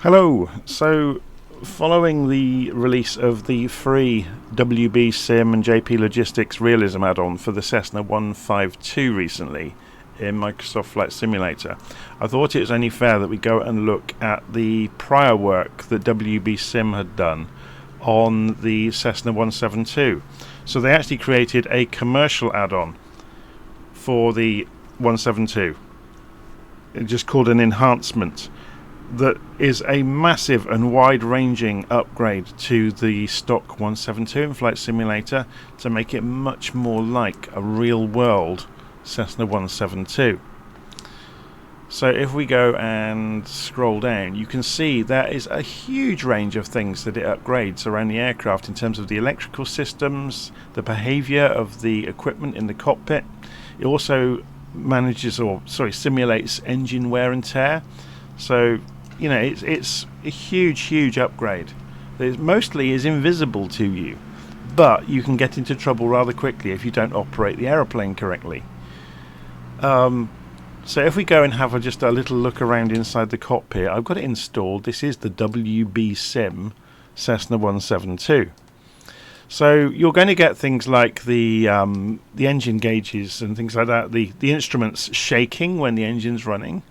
Hello. So, following the release of the free WBSim and JP Logistics Realism add-on for the Cessna 152 recently in Microsoft Flight Simulator, I thought it was only fair that we go and look at the prior work that WBSim had done on the Cessna 172. So they actually created a commercial add-on for the 172, just called an Enhancement, that is a massive and wide-ranging upgrade to the stock 172 in Flight Simulator to make it much more like a real-world Cessna 172. So if we go and scroll down, you can see there is a huge range of things that it upgrades around the aircraft in terms of the electrical systems, the behaviour of the equipment in the cockpit. It also simulates engine wear and tear. So it's a huge upgrade that mostly is invisible to you, but you can get into trouble rather quickly if you don't operate the aeroplane correctly. So if we go and have just a little look around inside the cockpit, I've got it installed. This is the WBSim Cessna 172. So you're going to get things like the engine gauges and things like that, the instruments shaking when the engine's running.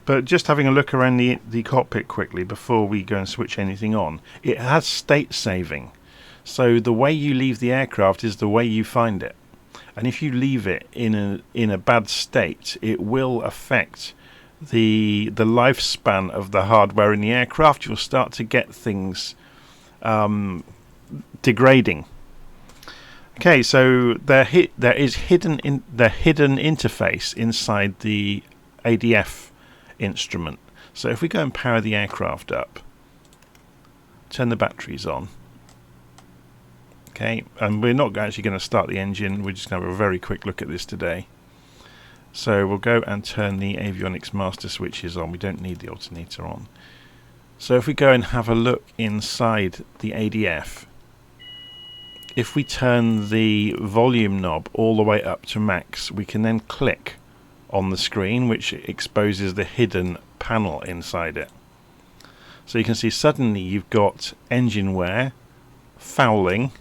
But just having a look around the cockpit quickly before we go and switch anything on, it has state saving. So the way you leave the aircraft is the way you find it. And if you leave it in a bad state, it will affect the lifespan of the hardware in the aircraft. You'll start to get things degrading. Okay, so there is hidden interface inside the ADF instrument. So if we go and power the aircraft up, turn the batteries on, okay, and we're not actually going to start the engine, we're just going to have a very quick look at this today. So we'll go and turn the avionics master switches on. We don't need the alternator on. So if we go and have a look inside the ADF, if we turn the volume knob all the way up to max, we can then click on the screen, which exposes the hidden panel inside it. So you can see suddenly you've got engine wear, fouling,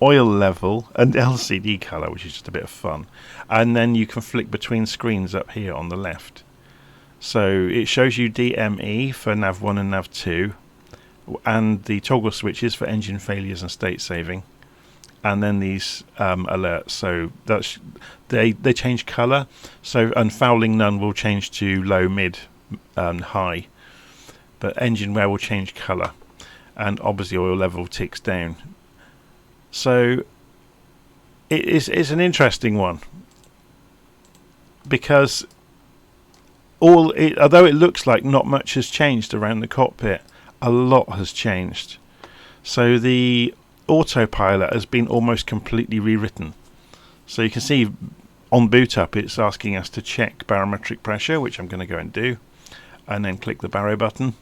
oil level and LCD color, which is just a bit of fun. And then you can flick between screens up here on the left. So it shows you DME for nav 1 and nav 2 and the toggle switches for engine failures and state saving. And then these alerts, so that's they change color. So unfouling none will change to low, mid, and high, but engine wear will change color, and obviously oil level ticks down. So it's an interesting one because although it looks like not much has changed around the cockpit, a lot has changed. So the autopilot has been almost completely rewritten. So you can see on boot up it's asking us to check barometric pressure, which I'm going to go and do, and then click the baro button,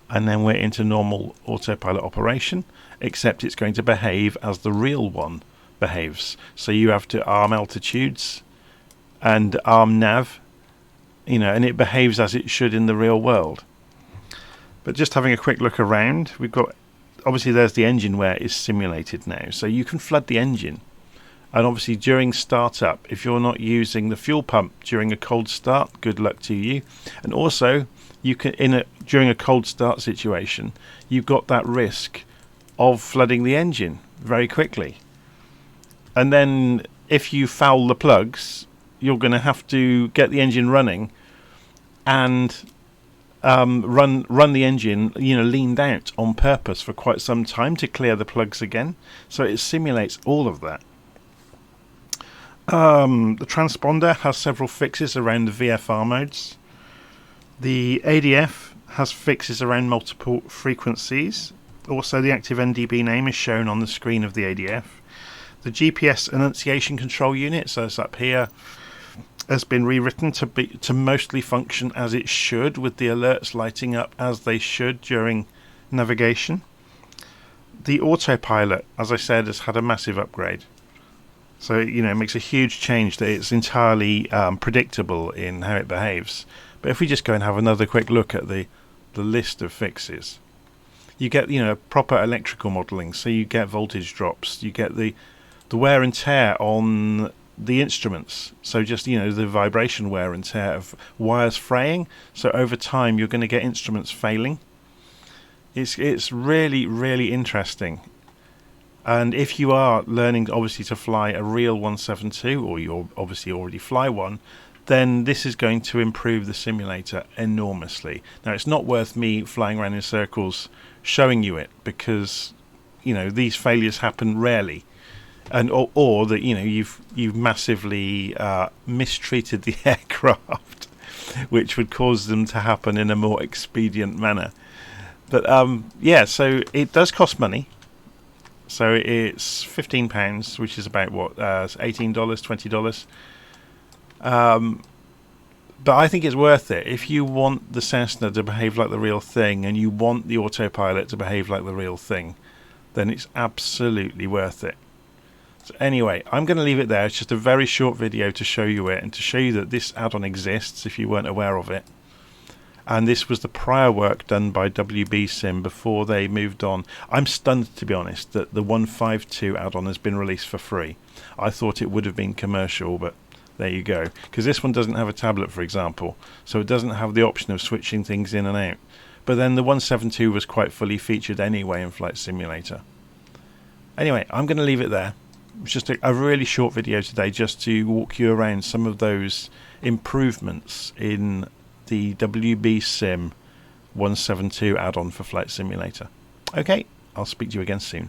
and then we're into normal autopilot operation, except it's going to behave as the real one behaves. So you have to arm altitudes and arm nav, and it behaves as it should in the real world. But just having a quick look around, we've got obviously there's the engine wear is simulated now, so you can flood the engine. And obviously during startup, if you're not using the fuel pump during a cold start, good luck to you. And also you can during a cold start situation, you've got that risk of flooding the engine very quickly. And then if you foul the plugs, you're going to have to get the engine running and run the engine, leaned out on purpose for quite some time to clear the plugs again. So it simulates all of that. The transponder has several fixes around the VFR modes. The ADF has fixes around multiple frequencies. Also, the active NDB name is shown on the screen of the ADF. The GPS annunciation control unit, so it's up here, has been rewritten to mostly function as it should, with the alerts lighting up as they should during navigation. The autopilot, as I said, has had a massive upgrade. So it makes a huge change that it's entirely predictable in how it behaves. But if we just go and have another quick look at the the list of fixes. You get, proper electrical modelling, so you get voltage drops, you get the wear and tear on the instruments, so just the vibration wear and tear of wires fraying. So over time you're going to get instruments failing. It's really, really interesting. And if you are learning obviously to fly a real 172, or you obviously already fly one, then this is going to improve the simulator enormously. Now, it's not worth me flying around in circles showing you it, because these failures happen rarely, and or that you've massively mistreated the aircraft, which would cause them to happen in a more expedient manner. But yeah, so it does cost money. So it's £15, which is about what, $18, $20. But I think it's worth it. If you want the Cessna to behave like the real thing, and you want the autopilot to behave like the real thing, then it's absolutely worth it. So anyway, I'm going to leave it there. It's just a very short video to show you it, and to show you that this add-on exists if you weren't aware of it. And this was the prior work done by WBSim before they moved on. I'm stunned, to be honest, that the 152 add-on has been released for free. I thought it would have been commercial, but there you go. Because this one doesn't have a tablet, for example, so it doesn't have the option of switching things in and out. But then the 172 was quite fully featured anyway in Flight Simulator. Anyway, I'm going to leave it there. It's just a really short video today, just to walk you around some of those improvements in the WBSim 172 add-on for Flight Simulator. Okay, I'll speak to you again soon.